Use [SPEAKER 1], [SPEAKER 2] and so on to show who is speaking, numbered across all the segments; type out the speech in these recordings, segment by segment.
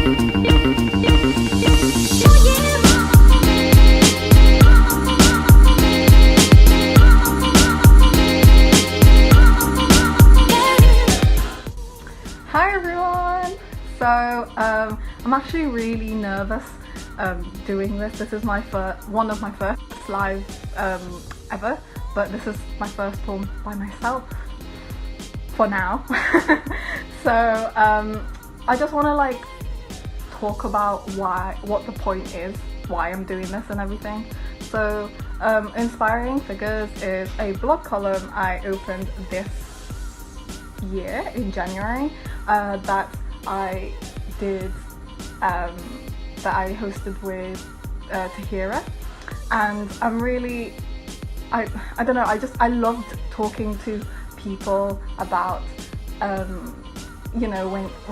[SPEAKER 1] Hi everyone! I'm actually really nervous doing this. This is one of my first live ever, but this is my first one by myself for now. So I just want to talk about what the point is, why I'm doing this and everything. So Inspiring Figures is a blog column I opened this year in January that I did that I hosted with Tahira, and I don't know, I loved talking to people about when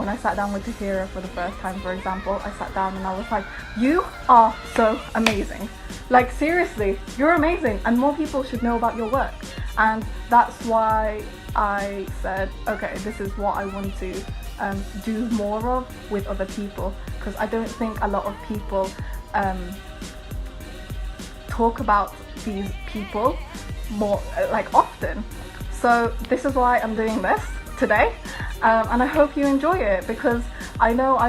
[SPEAKER 1] I sat down with Tahira for the first time, for example. I sat down and I was like, you are so amazing, like seriously, you're amazing, and more people should know about your work. And that's why I said, okay, this is what I want to do more of with other people, because I don't think a lot of people talk about these people more often. So this is why I'm doing this today, and I hope you enjoy it, because I know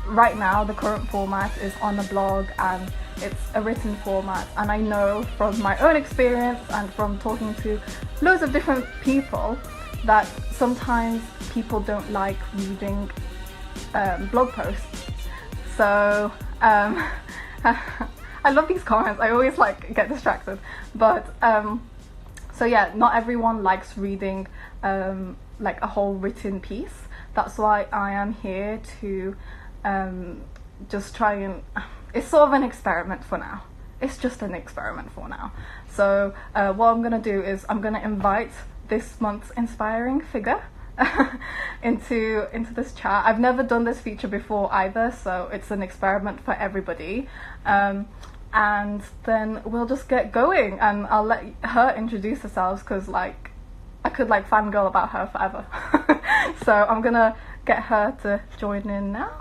[SPEAKER 1] right now the current format is on a blog and it's a written format, and I know from my own experience and from talking to loads of different people that sometimes people don't like reading blog posts. So I love these comments, I always get distracted, but so yeah, not everyone likes reading a whole written piece. That's why I am here to just try and, it's sort of an experiment for now. It's just an experiment for now. So what I'm gonna do is I'm gonna invite this month's inspiring figure into this chat. I've never done this feature before either, so it's an experiment for everybody. And then we'll just get going, and I'll let her introduce herself, because I could fangirl about her forever. So I'm gonna get her to join in now.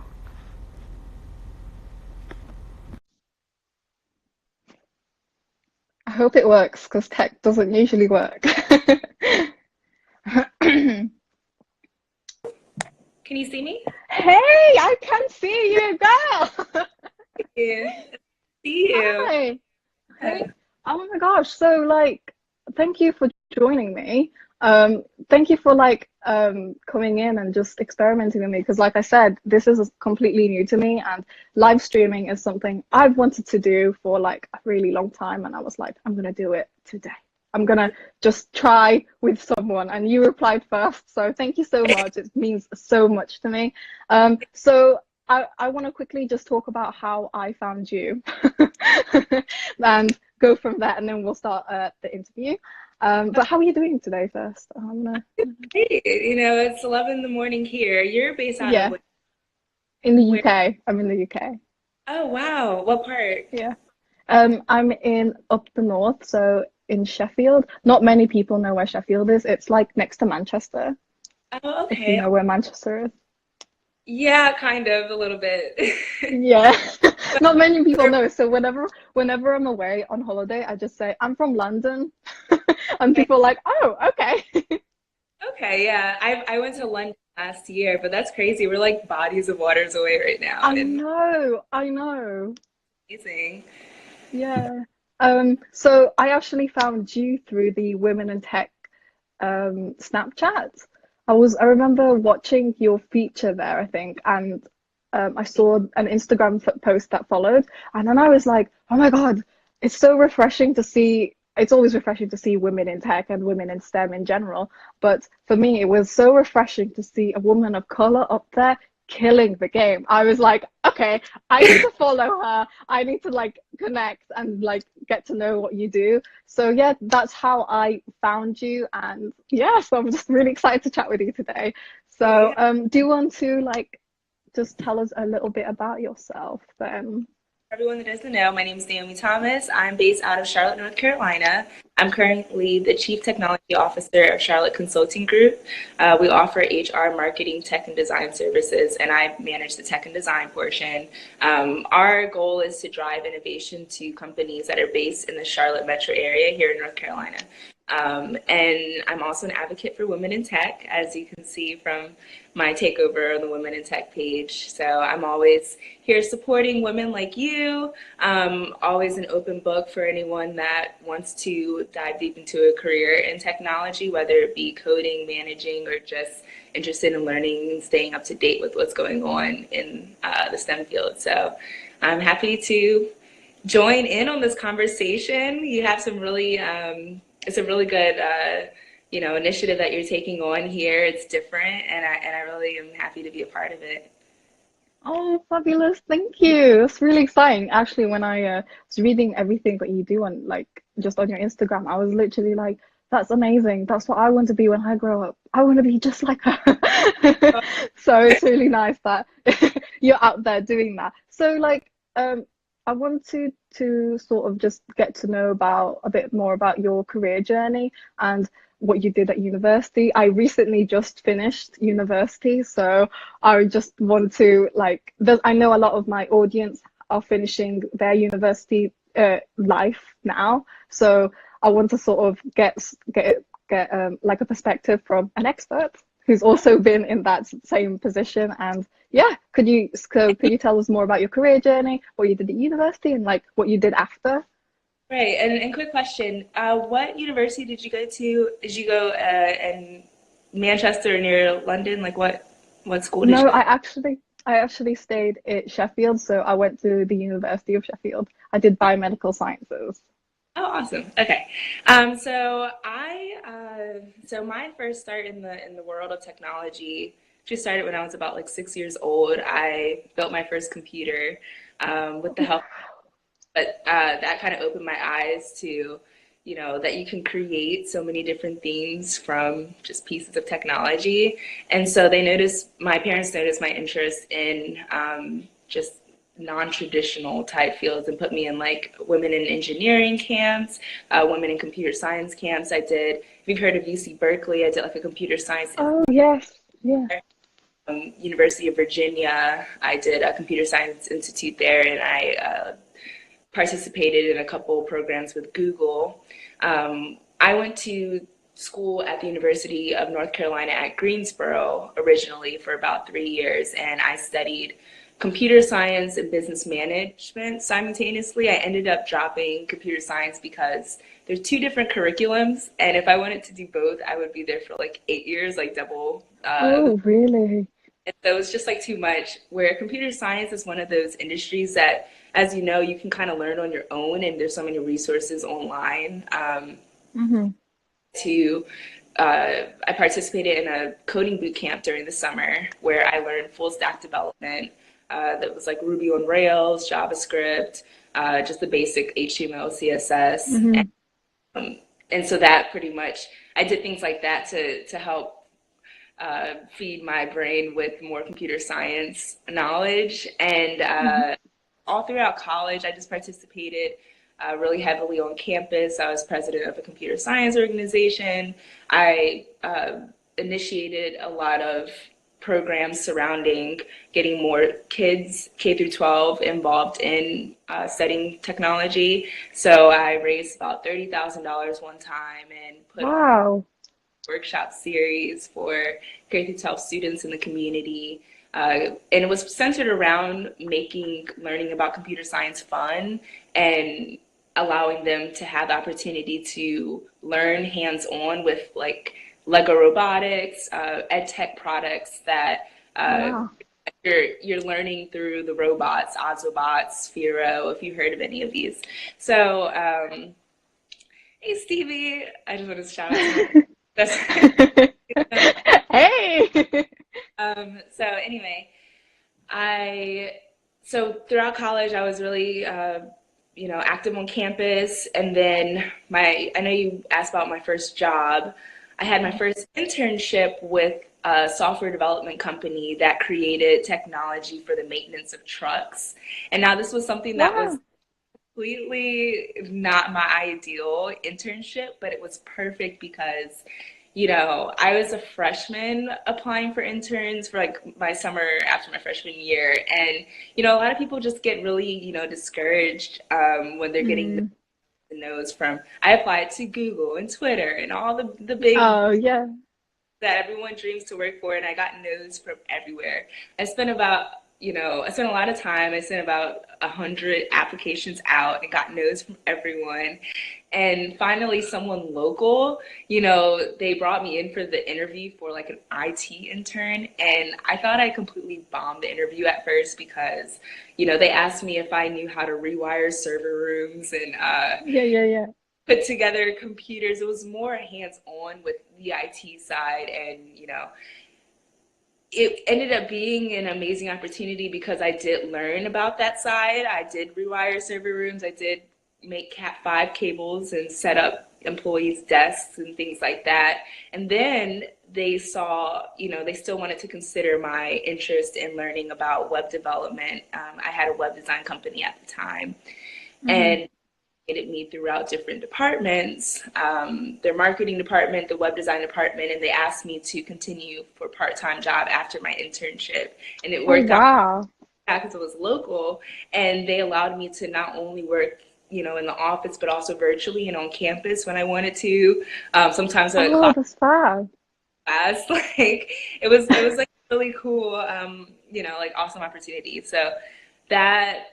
[SPEAKER 1] I hope it works, because tech doesn't usually work.
[SPEAKER 2] Can you see me?
[SPEAKER 1] Hey, I can see you, girl.
[SPEAKER 2] Yeah. See you.
[SPEAKER 1] Hi. Hey. Oh my gosh. So thank you for joining me. Thank you for coming in and just experimenting with me, because like I said, this is completely new to me, and live streaming is something I've wanted to do for a really long time, and I was like, I'm gonna do it today. I'm gonna just try with someone, and you replied first, so thank you so much. It means so much to me. So I want to quickly just talk about how I found you and go from there, and then we'll start the interview. But how are you doing today first?
[SPEAKER 2] Great. It's 11 in the morning here. You're based out of
[SPEAKER 1] in the UK. I'm in the UK.
[SPEAKER 2] Oh, wow. What part?
[SPEAKER 1] Yeah. I'm in up the north, so in Sheffield. Not many people know where Sheffield is. It's next to Manchester.
[SPEAKER 2] Oh, okay.
[SPEAKER 1] If you know where Manchester is.
[SPEAKER 2] Yeah, kind of, a little bit.
[SPEAKER 1] Yeah. Not many people know. So whenever I'm away on holiday, I just say I'm from London. And people are like, oh, okay.
[SPEAKER 2] Okay, yeah. I went to London last year, but that's crazy. We're bodies of waters away right now.
[SPEAKER 1] I know.
[SPEAKER 2] Amazing.
[SPEAKER 1] Yeah. So I actually found you through the Women in Tech Snapchat. I remember watching your feature there, I think, and I saw an Instagram post that followed, and then I was like, oh my God, it's so refreshing to see. It's always refreshing to see women in tech and women in STEM in general, but for me, it was so refreshing to see a woman of color up there killing the game. I was like, okay, I need to follow her. I need to connect and get to know what you do. So yeah, that's how I found you, and yeah, so I'm just really excited to chat with you today. So do you want to just tell us a little bit about yourself then?
[SPEAKER 2] For everyone that doesn't know, my name is Naomi Thomas. I'm based out of Charlotte, North Carolina. I'm currently the Chief Technology Officer of Charlotte Consulting Group. We offer HR, marketing, tech, and design services, and I manage the tech and design portion. Our goal is to drive innovation to companies that are based in the Charlotte metro area here in North Carolina. And I'm also an advocate for women in tech, as you can see from my takeover on the Women in Tech page. So I'm always here supporting women like you, always an open book for anyone that wants to dive deep into a career in technology, whether it be coding, managing, or just interested in learning and staying up to date with what's going on in the STEM field. So I'm happy to join in on this conversation. You have some really, it's a really good, initiative that you're taking on here. It's different, and I really am happy to be a part of it.
[SPEAKER 1] Oh, fabulous. Thank you. It's really exciting. Actually, when I was reading everything that you do on like just on your Instagram, I was literally like, that's amazing. That's what I want to be when I grow up. I want to be just like her. So it's really nice that you're out there doing that. So like I wanted to sort of just get to know about a bit more about your career journey and what you did at university. I recently just finished university, so I just want to like, I know a lot of my audience are finishing their university life now, so I want to sort of get like a perspective from an expert who's also been in that same position. And yeah, could you tell us more about your career journey, what you did at university, and like what you did after?
[SPEAKER 2] Right, and quick question, what university did you go to? Did you go in Manchester near London? Like what school did you
[SPEAKER 1] No,
[SPEAKER 2] go?
[SPEAKER 1] I actually stayed at Sheffield, so I went to the University of Sheffield. I did biomedical sciences.
[SPEAKER 2] Oh, awesome. Okay. So my first start in the world of technology just started when I was about like 6 years old. I built my first computer with the help, but that kind of opened my eyes to, that you can create so many different things from just pieces of technology. And so my parents noticed my interest in just non-traditional type fields and put me in like women in engineering camps, women in computer science camps. If you've heard of UC Berkeley, I did like a computer science.
[SPEAKER 1] Oh yes, yeah.
[SPEAKER 2] University of Virginia, I did a computer science institute there, and I participated in a couple programs with Google. I went to school at the University of North Carolina at Greensboro originally for about 3 years, and I studied computer science and business management simultaneously. I ended up dropping computer science because there's two different curriculums, and if I wanted to do both, I would be there for like 8 years, like double.
[SPEAKER 1] Oh, really?
[SPEAKER 2] And so it's just like too much. Where computer science is one of those industries that, as you know, you can kind of learn on your own, and there's so many resources online.
[SPEAKER 1] Mm-hmm.
[SPEAKER 2] To I participated in a coding boot camp during the summer where I learned full stack development. That was like Ruby on Rails, JavaScript, just the basic HTML, CSS,
[SPEAKER 1] Mm-hmm.
[SPEAKER 2] and so that pretty much I did things like that to help feed my brain with more computer science knowledge. And
[SPEAKER 1] Mm-hmm.
[SPEAKER 2] all throughout college, I just participated really heavily on campus. I was president of a computer science organization. I initiated a lot of programs surrounding getting more kids K through 12 involved in studying technology. So I raised about $30,000 one time and put on
[SPEAKER 1] Wow.
[SPEAKER 2] workshop series for K through 12 students in the community. And it was centered around making learning about computer science fun and allowing them to have the opportunity to learn hands-on with like Lego robotics, ed tech products that
[SPEAKER 1] Wow.
[SPEAKER 2] you're learning through the robots, Ozobots, Sphero, if you've heard of any of these. So, hey Stevie, I just want to shout out to my that's
[SPEAKER 1] Hey.
[SPEAKER 2] so anyway, I so throughout college I was really active on campus, and then I know you asked about my first job. I had my first internship with a software development company that created technology for the maintenance of trucks. And now this was something that was
[SPEAKER 1] Wow.
[SPEAKER 2] completely not my ideal internship, but it was perfect because, you know, I was a freshman applying for interns for like my summer after my freshman year. And, you know, a lot of people just get really, you know, discouraged when they're getting
[SPEAKER 1] Mm.
[SPEAKER 2] the no's from, I applied to Google and Twitter and all the big
[SPEAKER 1] Oh, yeah.
[SPEAKER 2] that everyone dreams to work for, and I got no's from everywhere. I spent about, you know, I spent a lot of time. I sent about 100 applications out and got no's from everyone. And finally, someone local, you know, they brought me in for the interview for like an IT intern. And I thought I completely bombed the interview at first because, you know, they asked me if I knew how to rewire server rooms and
[SPEAKER 1] Yeah, yeah, yeah.
[SPEAKER 2] put together computers. It was more hands-on with the IT side, and you know, it ended up being an amazing opportunity because I did learn about that side. I did rewire server rooms. I did make Cat5 cables and set up employees' desks and things like that. And then they saw, you know, they still wanted to consider my interest in learning about web development. I had a web design company at the time,
[SPEAKER 1] Hmm.
[SPEAKER 2] and me throughout different departments, their marketing department, the web design department, and they asked me to continue for part-time job after my internship. And it
[SPEAKER 1] Oh,
[SPEAKER 2] worked out
[SPEAKER 1] wow.
[SPEAKER 2] because it was local, and they allowed me to not only work, you know, in the office, but also virtually and on campus when I wanted to. Sometimes a
[SPEAKER 1] Oh, that's fab.
[SPEAKER 2] class, like it was like really cool, you know, like awesome opportunity. So that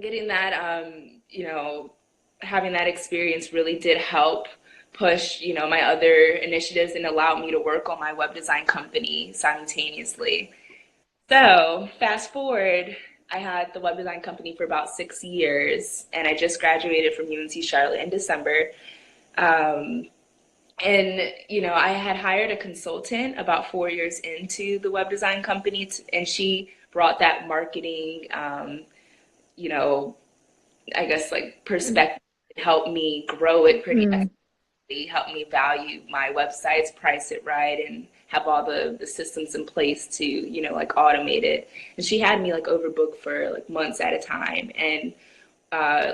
[SPEAKER 2] getting that you know, having that experience really did help push, you know, my other initiatives and allow me to work on my web design company simultaneously. So fast forward, I had the web design company for about 6 years, and I just graduated from UNC Charlotte in December. um, and you know, I had hired a consultant about 4 years into the web design company, and she brought that marketing, you know, I guess like perspective helped me grow it pretty
[SPEAKER 1] Mm.
[SPEAKER 2] effectively, helped me value my websites, price it right, and have all the systems in place to, you know, like automate it. And she had me like overbooked for like months at a time. And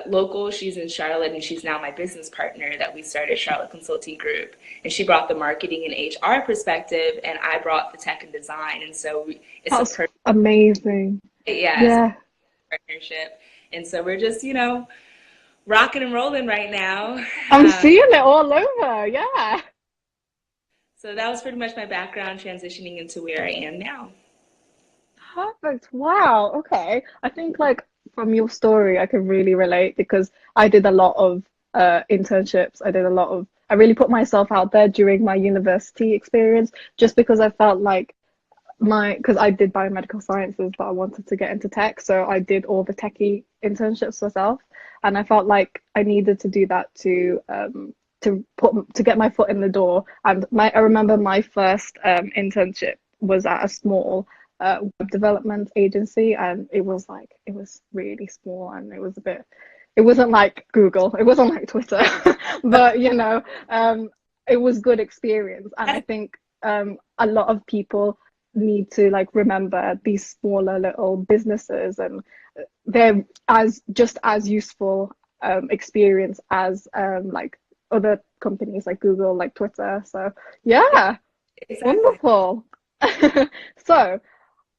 [SPEAKER 2] local, she's in Charlotte, and she's now my business partner that we started Charlotte Consulting Group. And she brought the marketing and HR perspective, and I brought the tech and design. And so it's a
[SPEAKER 1] That's
[SPEAKER 2] perfect,
[SPEAKER 1] amazing.
[SPEAKER 2] yeah, it's a
[SPEAKER 1] Yeah.
[SPEAKER 2] partnership. And so we're just, you know, rocking and rolling right now.
[SPEAKER 1] I'm
[SPEAKER 2] Uh,
[SPEAKER 1] seeing it all over. Yeah.
[SPEAKER 2] so that was pretty much my background transitioning into where I am now.
[SPEAKER 1] Perfect. Wow. Okay. I think like from your story, I can really relate because I did a lot of internships. I really put myself out there during my university experience just because I felt like because I did biomedical sciences, but I wanted to get into tech, so I did all the techie internships myself, and I felt like I needed to do that to get my foot in the door. And I remember my first internship was at a small web development agency, and it was really small, and it wasn't like Google, it wasn't like Twitter, but it was good experience, and I think a lot of people need to like remember these smaller little businesses, and they're as just as useful experience as like other companies like Google, like Twitter. So yeah,
[SPEAKER 2] Exactly.
[SPEAKER 1] wonderful. So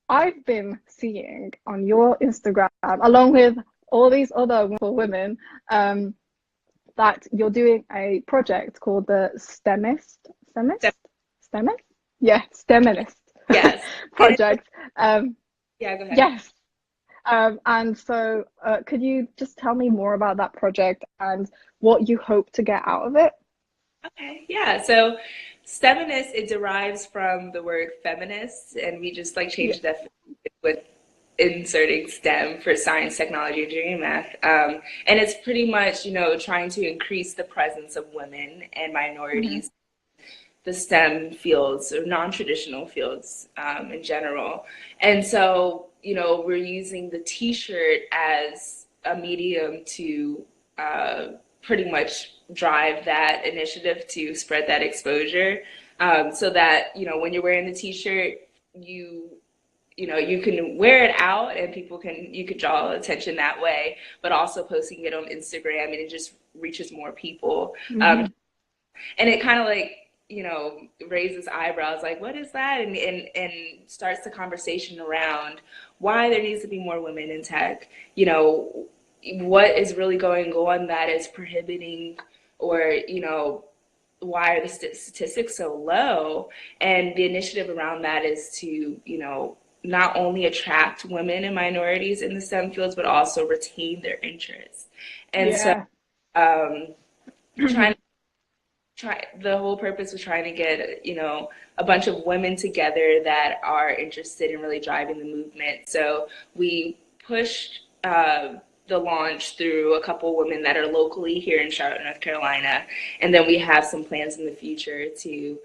[SPEAKER 1] I've been seeing on your Instagram, along with all these other wonderful women, um, that you're doing a project called the
[SPEAKER 2] So,
[SPEAKER 1] STEMist? Yeah, STEMinist
[SPEAKER 2] yes. And it's,
[SPEAKER 1] project. Um,
[SPEAKER 2] yeah, go ahead.
[SPEAKER 1] yes. And so, could you just tell me more about that project and what you hope to get out of it?
[SPEAKER 2] Okay, yeah. So STEMinist, it derives from the word feminist, and we just like
[SPEAKER 1] Yeah.
[SPEAKER 2] changed the definition with inserting STEM for science, technology, engineering, and math. And it's pretty much, you know, trying to increase the presence of women and
[SPEAKER 1] Hmm.
[SPEAKER 2] minorities, the STEM fields or non-traditional fields in general. And so, you know, we're using the T-shirt as a medium to uh, pretty much drive that initiative to spread that exposure, so that, you know, when you're wearing the T-shirt, you you can wear it out and you could draw attention that way, but also posting it on Instagram and it just reaches more people.
[SPEAKER 1] Mm-hmm.
[SPEAKER 2] And it kind of like, raises eyebrows, like, what is that? And starts the conversation around why there needs to be more women in tech. What is really going on that is prohibiting, or, why are the statistics so low? And the initiative around that is to, not only attract women and minorities in the STEM fields, but also retain their interests. And so
[SPEAKER 1] Yeah.
[SPEAKER 2] trying the whole purpose was trying to get, a bunch of women together that are interested in really driving the movement. So we pushed the launch through a couple women that are locally here in Charlotte, North Carolina. And then we have some plans in the future to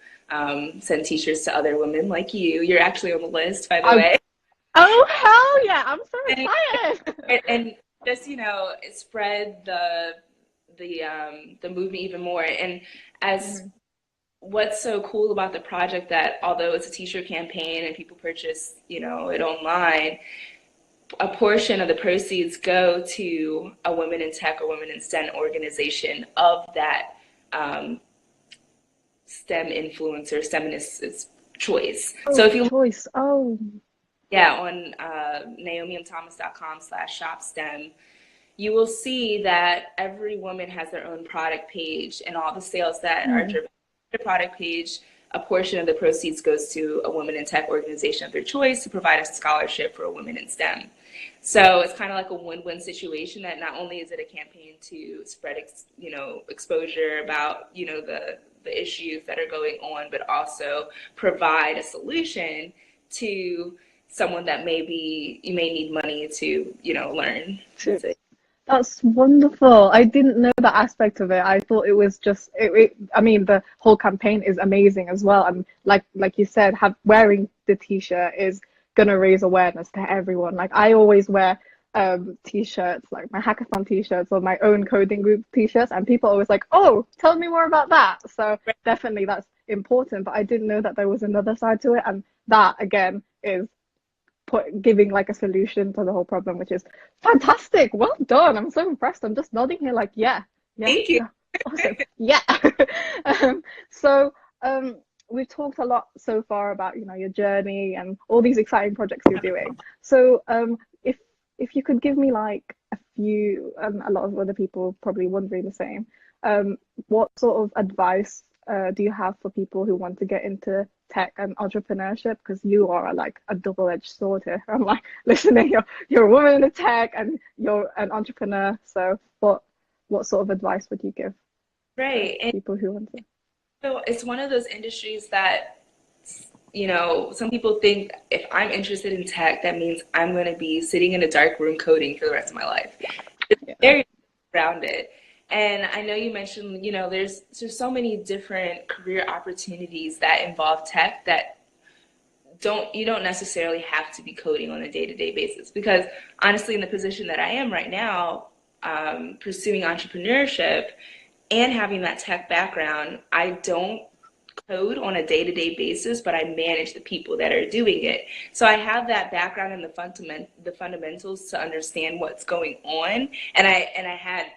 [SPEAKER 2] send t-shirts to other women like you. You're actually on the list, by the way.
[SPEAKER 1] Oh, hell yeah. I'm so excited.
[SPEAKER 2] And just, spread the movement even more. And as what's so cool about the project, that although it's a t-shirt campaign and people purchase, it online, a portion of the proceeds go to a Women in Tech or Women in STEM organization of that STEM influencer, STEMinist choice.
[SPEAKER 1] Oh,
[SPEAKER 2] So if you
[SPEAKER 1] choice. Oh.
[SPEAKER 2] Yeah, on naomithomas.com/shopstem, you will see that every woman has their own product page, and all the sales that are driven by the product page, a portion of the proceeds goes to a Women in Tech organization of their choice to provide a scholarship for a women in STEM. So it's kind of like a win-win situation, that not only is it a campaign to spread, exposure about, the issues that are going on, but also provide a solution to someone that you may need money to, learn.
[SPEAKER 1] That's wonderful. I didn't know that aspect of it. I thought it was just I mean, the whole campaign is amazing as well. And like you said, wearing the t-shirt is gonna raise awareness to everyone. Like, I always wear t-shirts, like my hackathon t-shirts or my own coding group t-shirts, and people are always like, oh, tell me more about that. So definitely that's important, but I didn't know that there was another side to it, and that again is giving like a solution to the whole problem, which is fantastic. Well done. I'm so impressed. I'm just nodding here like, yeah,
[SPEAKER 2] Thank you.
[SPEAKER 1] yeah, awesome, yeah. So we've talked a lot so far about, your journey and all these exciting projects you're doing. So if you could give me like a few, a lot of other people probably wondering the same, what sort of advice do you have for people who want to get into tech and entrepreneurship? Because you are like a double-edged sword here. I'm like listening, you're a woman in tech and you're an entrepreneur. So what sort of advice would you give people who want to?
[SPEAKER 2] So it's one of those industries that, some people think if I'm interested in tech, that means I'm going to be sitting in a dark room coding for the rest of my life. It's very around it. And I know you mentioned, there's so many different career opportunities that involve tech that you don't necessarily have to be coding on a day-to-day basis. Because honestly, in the position that I am right now, pursuing entrepreneurship and having that tech background, I don't code on a day-to-day basis, but I manage the people that are doing it. So I have that background in the fundamentals to understand what's going on. And I had,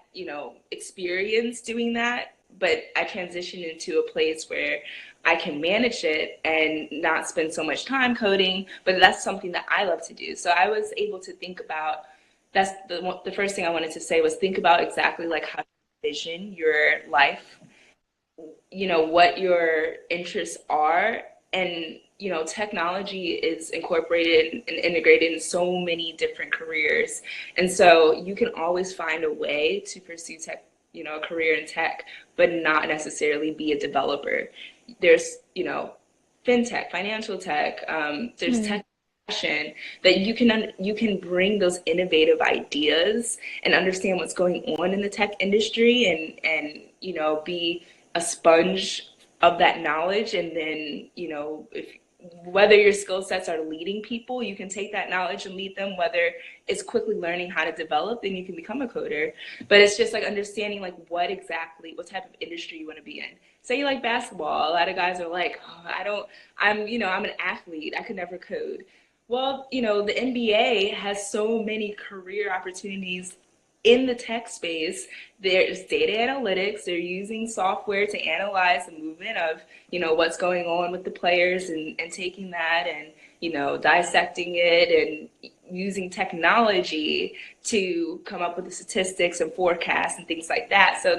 [SPEAKER 2] experience doing that, but I transitioned into a place where I can manage it and not spend so much time coding, but that's something that I love to do. So I was able to think about, that's the first thing I wanted to say was think about exactly like how you envision your life, what your interests are. And, technology is incorporated and integrated in so many different careers. And so you can always find a way to pursue tech, a career in tech, but not necessarily be a developer. There's, fintech, financial tech, there's tech that you can bring those innovative ideas and understand what's going on in the tech industry and be a sponge of that knowledge. And then, whether your skill sets are leading people, you can take that knowledge and lead them. Whether it's quickly learning how to develop, then you can become a coder. But it's just like understanding like what type of industry you want to be in. Say you like basketball. A lot of guys are like, oh, I'm an athlete. I could never code. Well, the NBA has so many career opportunities in the tech space. There's data analytics. They're using software to analyze the movement of, what's going on with the players and taking that and, dissecting it and using technology to come up with the statistics and forecasts and things like that. So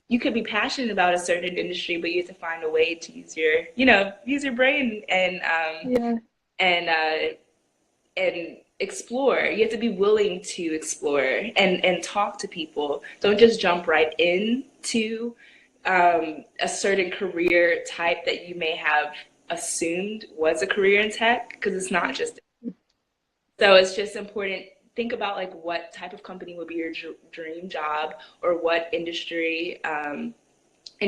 [SPEAKER 2] you could be passionate about a certain industry, but you have to find a way to use your brain
[SPEAKER 1] Yeah.
[SPEAKER 2] and and explore. You have to be willing to explore and talk to people. Don't just jump right into a certain career type that you may have assumed was a career in tech, because it's not just. So it's just important. Think about like what type of company would be your dream job, or what industry, and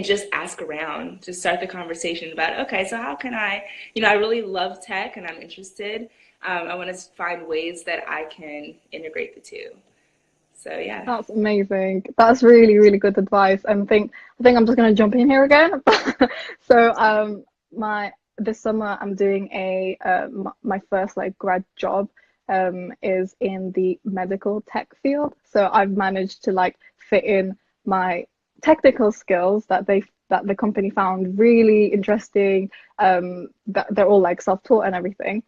[SPEAKER 2] just ask around. Just start the conversation about, okay, so how can I really love tech and I'm interested. I want to find ways that I can integrate the two. So yeah.
[SPEAKER 1] That's amazing. That's really, really good advice. And I think I'm just gonna jump in here again. So my this summer I'm doing my first like grad job is in the medical tech field. So I've managed to like fit in my technical skills that the company found really interesting, that they're all like self-taught and everything,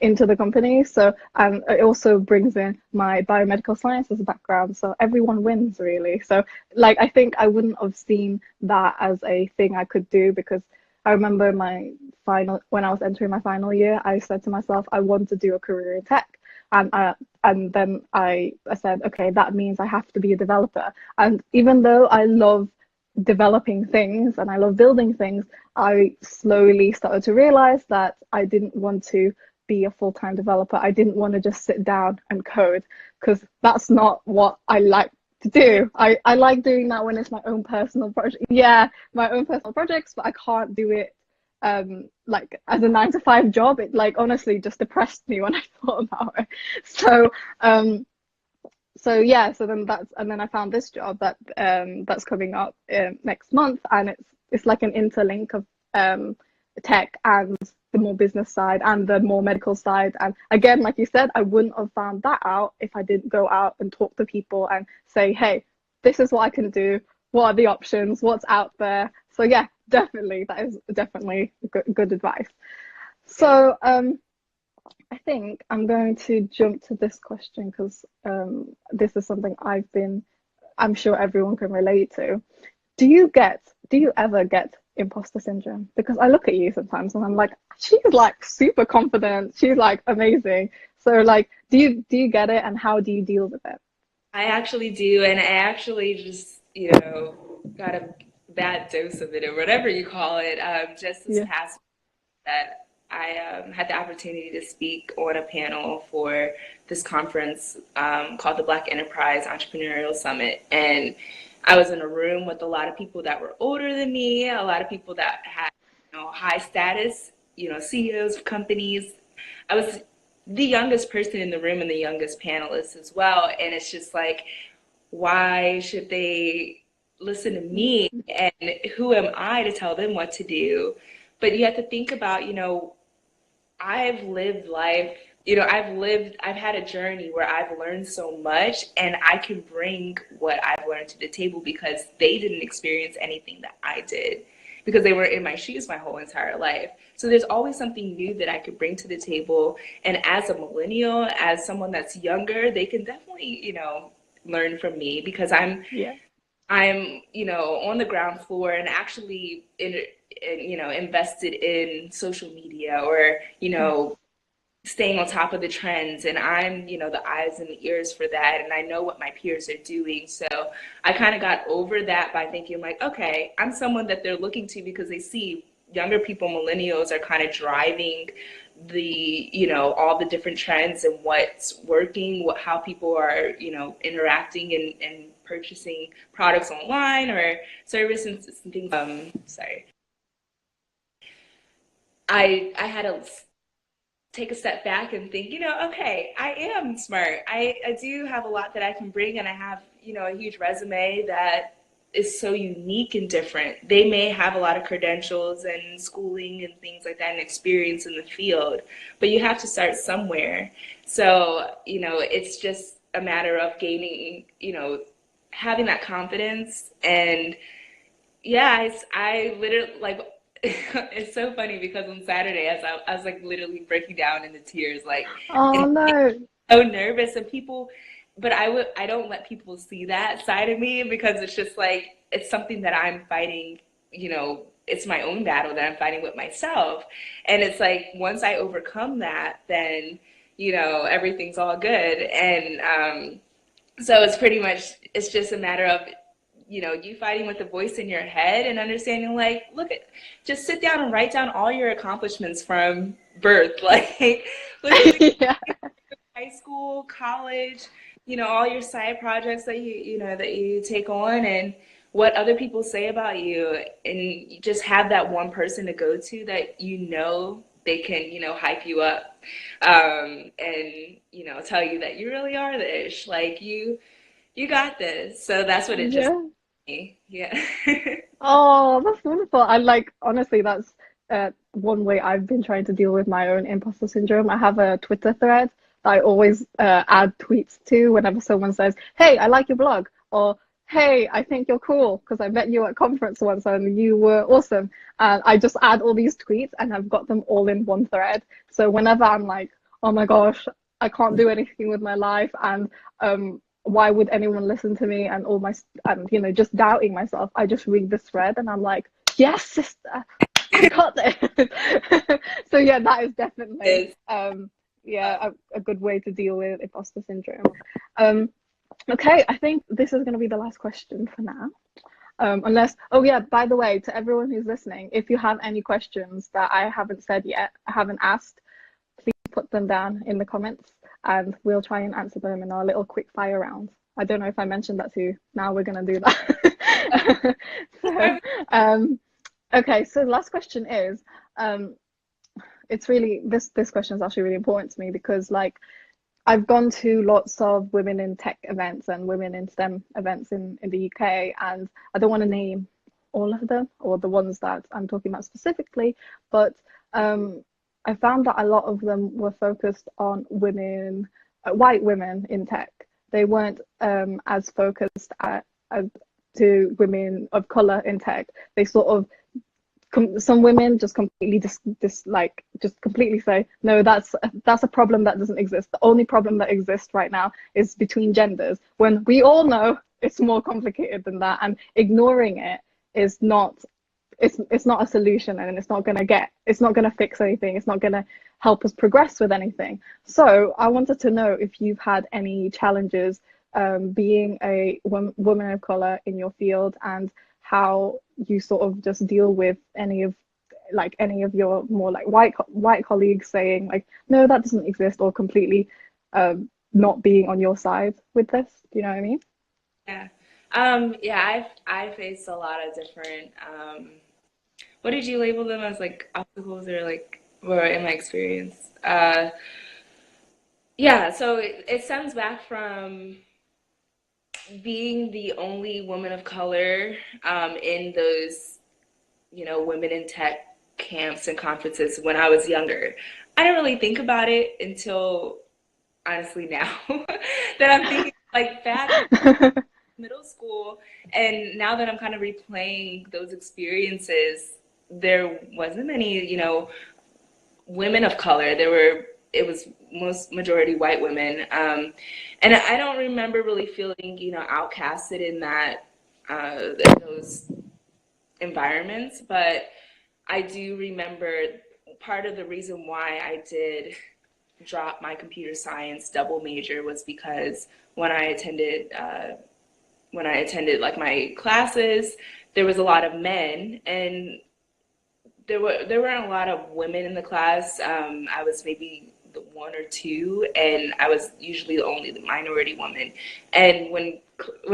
[SPEAKER 1] into the company. So it also brings in my biomedical sciences background. So everyone wins really. So like I think I wouldn't have seen that as a thing I could do, because I remember when I was entering my final year, I said to myself, I want to do a career in tech. And then I said, okay, that means I have to be a developer. And even though I love developing things and I love building things, I slowly started to realize that I didn't want to be a full-time developer. I didn't want to just sit down and code, because that's not what I like to do. I like doing that when it's my own personal project. Yeah, my own personal projects, but I can't do it like as a 9 to 5 job. It like honestly just depressed me when I thought about it. So so yeah, and then I found this job that's coming up next month, and it's like an interlink of tech and the more business side and the more medical side. And again, like you said, I wouldn't have found that out if I didn't go out and talk to people and say, hey, this is what I can do. What are the options? What's out there? So yeah, definitely, that is definitely good advice.
[SPEAKER 2] Yeah.
[SPEAKER 1] So I think I'm going to jump to this question because this is something I'm sure everyone can relate to. Do you ever get imposter syndrome? Because I look at you sometimes and I'm like, she's like super confident. She's like amazing. So like, do you get it, and how do you deal with it?
[SPEAKER 2] I actually do, and I actually just, got a bad dose of it, or whatever you call it, just this
[SPEAKER 1] Yeah.
[SPEAKER 2] past that I had the opportunity to speak on a panel for this conference called the Black Enterprise Entrepreneurial Summit. And I was in a room with a lot of people that were older than me, a lot of people that had, high status, CEOs of companies. I was the youngest person in the room and the youngest panelist as well. And it's just like, why should they listen to me? And who am I to tell them what to do? But you have to think about, I've lived life, I've had a journey where I've learned so much, and I can bring what I've learned to the table because they didn't experience anything that I did, because they were in my shoes my whole entire life. So there's always something new that I could bring to the table. And as a millennial, as someone that's younger, they can definitely, learn from me, because
[SPEAKER 1] Yeah.
[SPEAKER 2] I'm, on the ground floor and actually invested in social media, or,
[SPEAKER 1] Yes.
[SPEAKER 2] staying on top of the trends. And I'm, the eyes and the ears for that. And I know what my peers are doing. So I kind of got over that by thinking like, okay, I'm someone that they're looking to, because they see younger people, millennials, are kind of driving all the different trends and what's working, how people are, interacting and purchasing products online or services and things. Sorry. I had to take a step back and think, okay, I am smart. I do have a lot that I can bring, and I have, a huge resume that is so unique and different. They may have a lot of credentials and schooling and things like that and experience in the field, but you have to start somewhere. So, it's just a matter of gaining, having that confidence. And yeah, I literally like, it's so funny because on Saturday, as I was like literally breaking down into tears, like,
[SPEAKER 1] Oh
[SPEAKER 2] and
[SPEAKER 1] no.
[SPEAKER 2] so nervous, and people, but I don't let people see that side of me, because it's just like it's something that I'm fighting, it's my own battle that I'm fighting with myself. And it's like once I overcome that, then everything's all good. And so it's just a matter of you fighting with the voice in your head and understanding, like, just sit down and write down all your accomplishments from birth, like literally
[SPEAKER 1] Yeah.
[SPEAKER 2] high school, college, all your side projects that you take on, and what other people say about you, and you just have that one person to go to that they can hype you up, and tell you that you really are the ish, like you got this. So that's what it just
[SPEAKER 1] Yeah.
[SPEAKER 2] me. Yeah.
[SPEAKER 1] Oh, that's wonderful. I like, honestly, that's one way I've been trying to deal with my own imposter syndrome. I have a Twitter thread that I always add tweets to whenever someone says, "Hey, I like your blog," or "Hey, I think you're cool because I met you at a conference once and you were awesome." And I just add all these tweets and I've got them all in one thread. So whenever I'm like, "Oh my gosh, I can't do anything with my life," and why would anyone listen to me, and all my and just doubting myself, I just read this thread and I'm like, yes, sister, I got this. So yeah, that is definitely
[SPEAKER 2] It's,
[SPEAKER 1] yeah, a good way to deal with imposter syndrome. Okay, I think this is going to be the last question for now. Unless, oh yeah, by the way, to everyone who's listening, if you have any questions that I haven't said yet, I haven't asked, please put them down in the comments and we'll try and answer them in our little quick fire round. I don't know if I mentioned that to you. Now we're going to do that. So, okay, so the last question is, it's really, this question is actually really important to me because, like, I've gone to lots of women in tech events and women in STEM events in the UK, and I don't want to name all of them or the ones that I'm talking about specifically, but I found that a lot of them were focused on women, white women in tech. They weren't as focused to women of color in tech. They sort of some women just completely just completely say, no, that's a problem that doesn't exist. The only problem that exists right now is between genders, when we all know it's more complicated than that, and ignoring it is not, it's not a solution, and it's not going to fix anything. It's not going to help us progress with anything. So I wanted to know if you've had any challenges being a woman of color in your field, and how you sort of just deal with any of your more like white colleagues saying, like, no, that doesn't exist, or completely not being on your side with this. Do you know what I mean?
[SPEAKER 2] yeah. Yeah, I faced a lot of different, what did you label them as, like obstacles, or like, or in my experience? Yeah, so it stems back from being the only woman of color in those, women in tech camps and conferences when I was younger. I didn't really think about it until, honestly, now that I'm thinking, like, back in middle school, and now that I'm kind of replaying those experiences, there wasn't many, women of color. It was most majority white women. And I don't remember really feeling, outcasted in in those environments, but I do remember part of the reason why I did drop my computer science double major was because when I attended, like my classes, there was a lot of men, and there weren't a lot of women in the class. I was maybe the one or two, and I was usually only the minority woman. And when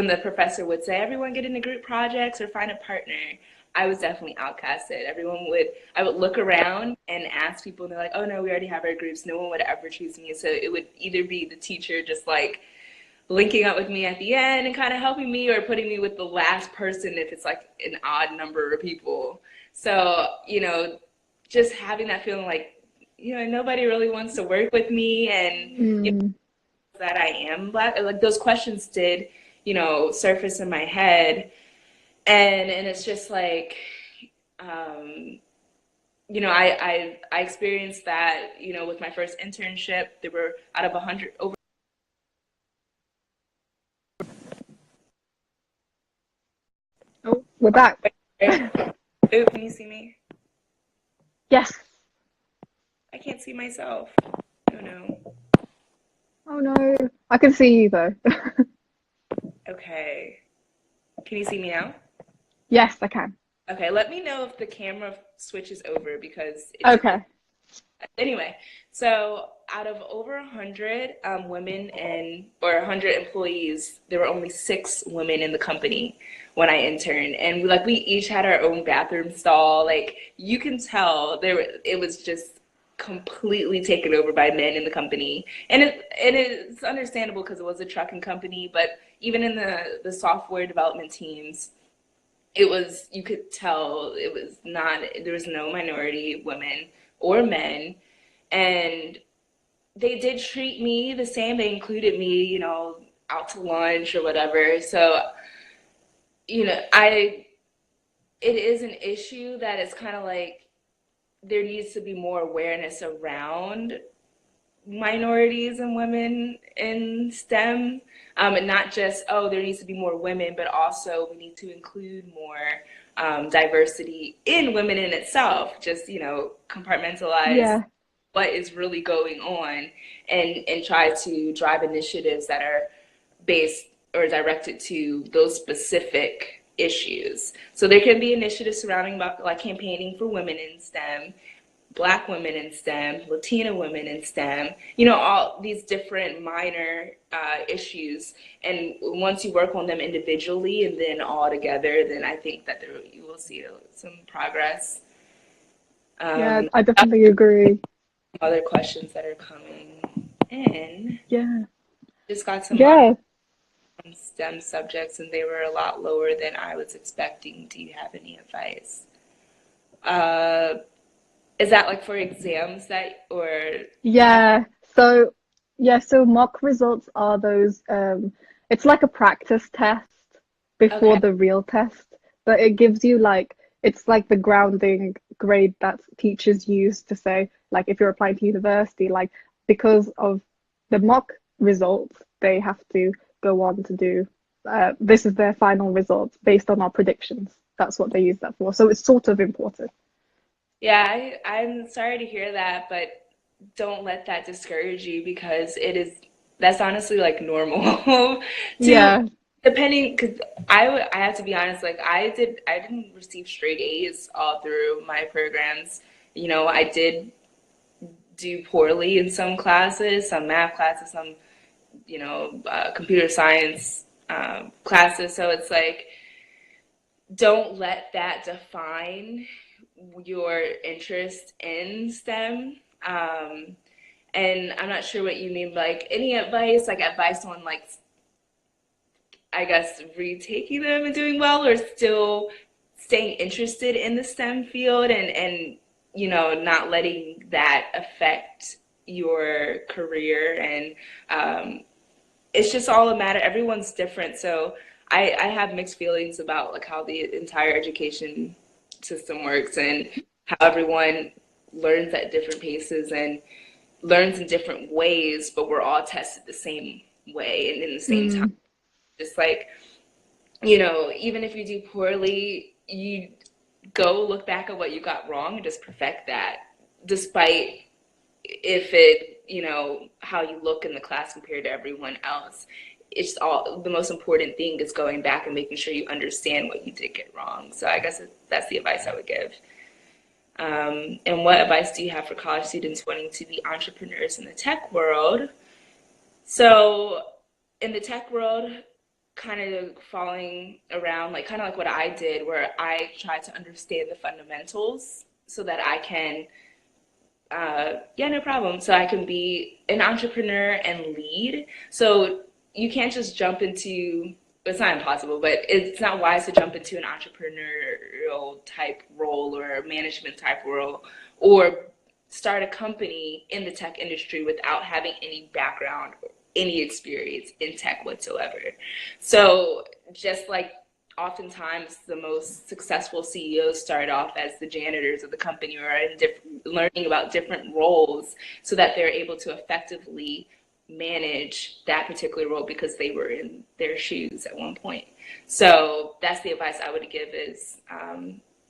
[SPEAKER 2] the professor would say, "Everyone get into group projects or find a partner," I was definitely outcasted. I would look around and ask people, and they're like, "Oh no, we already have our groups. No one would ever choose me." So it would either be the teacher just like linking up with me at the end and kind of helping me or putting me with the last person if it's like an odd number of people. So, just having that feeling like, nobody really wants to work with me, and
[SPEAKER 1] Mm.
[SPEAKER 2] that I am Black, like those questions did, surface in my head. And it's just like, um, I experienced that, with my first internship. There were out of 100 over.
[SPEAKER 1] Oh, we're back.
[SPEAKER 2] Ooh, can you see me?
[SPEAKER 1] Yes.
[SPEAKER 2] I can't see myself. Oh no.
[SPEAKER 1] Oh no. I can see you though.
[SPEAKER 2] Okay. Can you see me now?
[SPEAKER 1] Yes, I can.
[SPEAKER 2] Okay, let me know if the camera switches over because it did this.
[SPEAKER 1] Okay.
[SPEAKER 2] Anyway, so out of over 100 women or 100 employees, there were only 6 women in the company when I interned, and we each had our own bathroom stall. Like you can tell it was just completely taken over by men in the company, and it's understandable because it was a trucking company. But even in the software development teams, you could tell it was not, there was no minority women or men. And they did treat me the same. They included me, out to lunch or whatever. So, it is an issue that it's kind of like there needs to be more awareness around minorities and women in STEM. And not just, oh, there needs to be more women, but also we need to include more diversity in women in itself, just, compartmentalize
[SPEAKER 1] Yeah.
[SPEAKER 2] what is really going on, and try to drive initiatives that are based or directed to those specific issues. So there can be initiatives surrounding like campaigning for women in STEM, Black women in STEM, Latina women in STEM, all these different minor issues. And once you work on them individually and then all together, then I think that you will see some progress.
[SPEAKER 1] Yeah,
[SPEAKER 2] Um,
[SPEAKER 1] I definitely agree.
[SPEAKER 2] Other questions that are coming in.
[SPEAKER 1] Yeah.
[SPEAKER 2] Just got some mock
[SPEAKER 1] Yeah.
[SPEAKER 2] on STEM subjects, and they were a lot lower than I was expecting. Do you have any advice? Uh, is that like for exams that, or
[SPEAKER 1] Yeah. So so mock results are those it's like a practice test before
[SPEAKER 2] okay,
[SPEAKER 1] the real test, but it gives you like it's like the grounding grade that teachers use to say like if you're applying to university, like because of the mock results, they have to go on to do this is their final result based on our predictions. That's what they use that for. So it's sort of important.
[SPEAKER 2] yeah, I'm sorry to hear that, but don't let that discourage you because that's honestly like normal to
[SPEAKER 1] Yeah.
[SPEAKER 2] depending, because I have to be honest, like I didn't receive straight A's all through my programs. I did do poorly in some classes, some math classes, some computer science classes. So it's like, don't let that define your interest in STEM. Um, and I'm not sure what you mean, like any advice, like advice on like, I guess, retaking them and doing well, or still staying interested in the STEM field, and not letting that affect your career. And it's just all a matter, everyone's different. So I have mixed feelings about like how the entire education system works, and how everyone learns at different paces and learns in different ways, but we're all tested the same way and in the same time.
[SPEAKER 1] Mm,
[SPEAKER 2] Just like, even if you do poorly, you go look back at what you got wrong and just perfect that, despite if it, how you look in the class compared to everyone else. It's all, the most important thing is going back and making sure you understand what you did get wrong. So I guess that's the advice I would give. And what advice do you have for college students wanting to be entrepreneurs in the tech world? So in the tech world, kind of falling around, like kind of like what I did, where I tried to understand the fundamentals so that I can, yeah, no problem. So I can be an entrepreneur and lead. So you can't just jump into, it's not impossible, but it's not wise to jump into an entrepreneurial type role or a management type role or start a company in the tech industry without having any background or any experience in tech whatsoever. So just like oftentimes the most successful CEOs start off as the janitors of the company or in learning about different roles so that they're able to effectively manage that particular role because they were in their shoes at one point. So that's the advice I would give is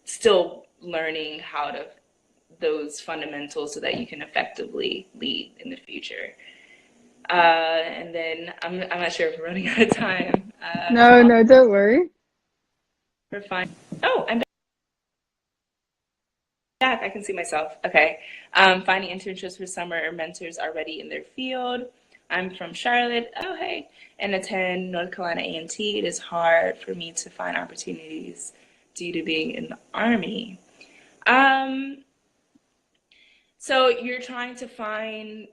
[SPEAKER 2] still learning how to those fundamentals so that you can effectively lead in the future. And then I'm not sure if we're running out of time.
[SPEAKER 1] No, no, don't worry.
[SPEAKER 2] We're fine. Oh, I'm back. I can see myself. Okay. Finding internships for summer or mentors already in their field. I'm from Charlotte. Oh, hey. And attend North Carolina A&T. It is hard for me to find opportunities due to being in the Army. So you're trying to find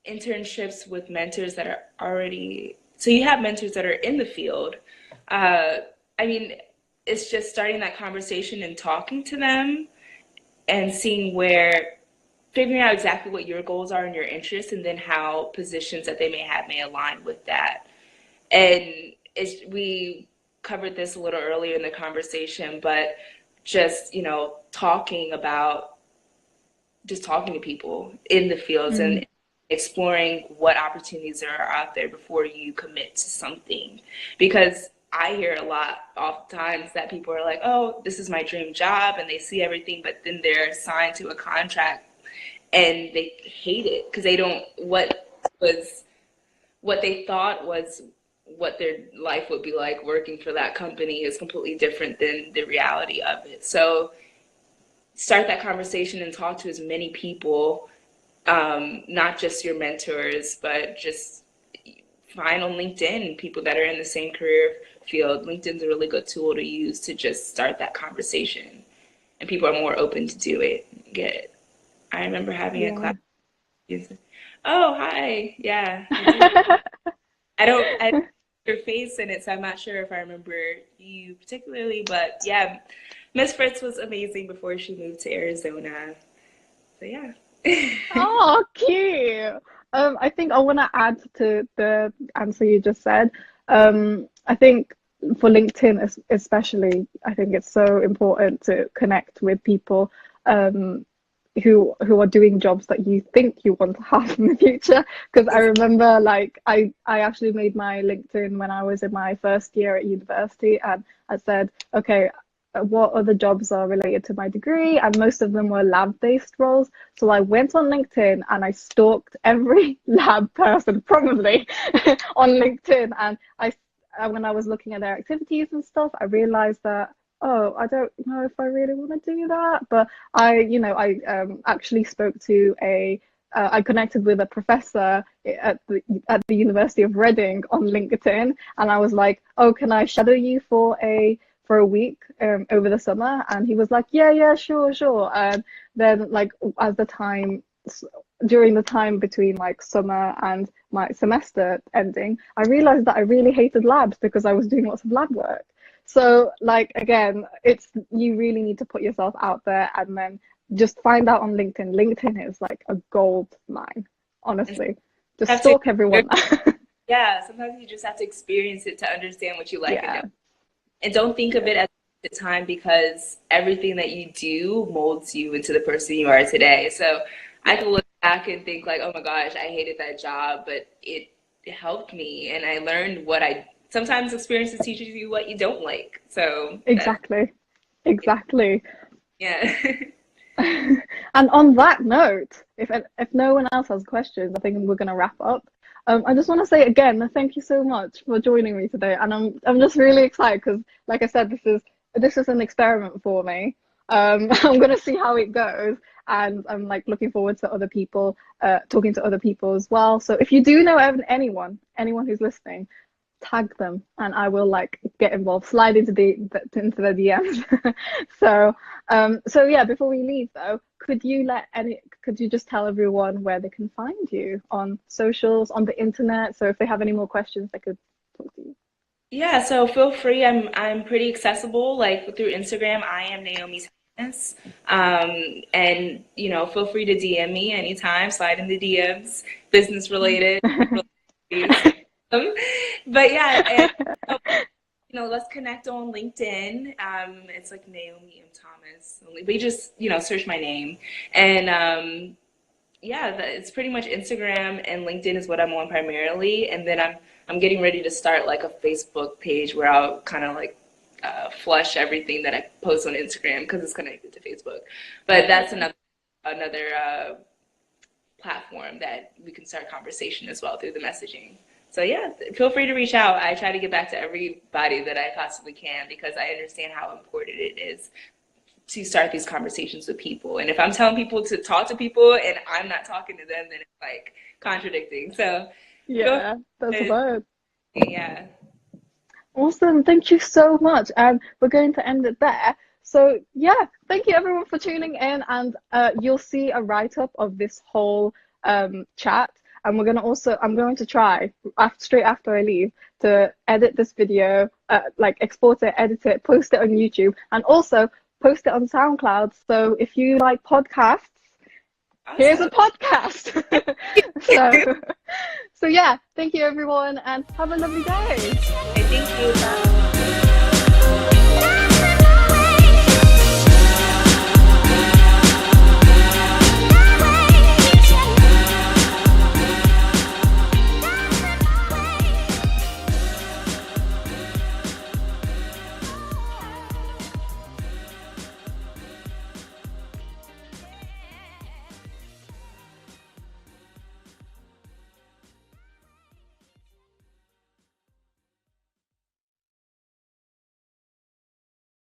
[SPEAKER 2] internships with mentors that are already, so you have mentors that are in the field. I mean, it's just starting that conversation and talking to them and seeing figuring out exactly what your goals are and your interests, and then how positions that they may have may align with that. And we covered this a little earlier in the conversation, but just, talking to people in the fields and exploring what opportunities there are out there before you commit to something. Because I hear a lot oftentimes that people are like, oh, this is my dream job, and they see everything, but then they're assigned to a contract and they hate it because they don't, what they thought was what their life would be like working for that company is completely different than the reality of it. So start that conversation and talk to as many people, not just your mentors, but just find on LinkedIn people that are in the same career field. LinkedIn's a really good tool to use to just start that conversation, and people are more open to do it. I remember having a class. Oh, hi. Yeah. I don't your face in it, so I'm not sure if I remember you particularly, but yeah, Miss Fritz was amazing before she moved to Arizona. So yeah.
[SPEAKER 1] Oh, cute. I think I want to add to the answer you just said. I think for LinkedIn especially, I think it's so important to connect with people who are doing jobs that you think you want to have in the future. Because I remember, like, I actually made my LinkedIn when I was in my first year at university, and I said, okay, what other jobs are related to my degree, and most of them were lab-based roles. So I went on LinkedIn and I stalked every lab person probably on LinkedIn, and when I was looking at their activities and stuff, I realized that, oh, I don't know if I really want to do that. But I actually spoke to I connected with a professor at the University of Reading on LinkedIn, and I was like, oh, can I shadow you for a week over the summer? And he was like, yeah, sure. And then, like, during the time between like summer and my semester ending, I realized that I really hated labs because I was doing lots of lab work. So, like, again, you really need to put yourself out there and then just find out on LinkedIn. LinkedIn is like a gold mine, honestly. Just stalk everyone.
[SPEAKER 2] Yeah, sometimes you just have to experience it to understand what you like and don't. And don't think of it as the time, because everything that you do molds you into the person you are today. So I can look back and think like, oh my gosh, I hated that job, but it helped me, and I learned sometimes experiences teaches you what you don't like. So
[SPEAKER 1] exactly.
[SPEAKER 2] Yeah.
[SPEAKER 1] And on that note, if no one else has questions, I think we're going to wrap up. I just want to say again, thank you so much for joining me today, and I'm just really excited because, like I said, this is an experiment for me. I'm going to see how it goes, and I'm like looking forward to other people, talking to other people as well. So if you do know anyone who's listening, tag them, and I will like get involved, slide into the DMs. So yeah, before we leave though, could you just tell everyone where they can find you on socials, on the internet? So if they have any more questions, they could talk to you.
[SPEAKER 2] Yeah, so feel free. I'm pretty accessible. Like through Instagram, I am Naomi Thomas. And feel free to DM me anytime. Slide in the DMs, business related. Um, but yeah, and let's connect on LinkedIn. It's like Naomi M. Thomas. But you just search my name, and yeah, it's pretty much Instagram and LinkedIn is what I'm on primarily, and then I'm getting ready to start like a Facebook page where I'll kind of like flush everything that I post on Instagram because it's connected to Facebook. But that's another platform that we can start conversation as well through the messaging. So yeah, feel free to reach out. I try to get back to everybody that I possibly can because I understand how important it is to start these conversations with people. And if I'm telling people to talk to people and I'm not talking to them, then it's like contradicting. So
[SPEAKER 1] Yeah, that's about it.
[SPEAKER 2] Yeah.
[SPEAKER 1] Awesome. Thank you so much. And we're going to end it there. So yeah, thank you everyone for tuning in, and you'll see a write-up of this whole chat. And I'm going to try straight after I leave to edit this video, like export it, edit it, post it on YouTube, and also post it on SoundCloud. So if you like podcasts, awesome. Here's a podcast. so yeah, thank you everyone, and have a lovely day.
[SPEAKER 2] Thank you.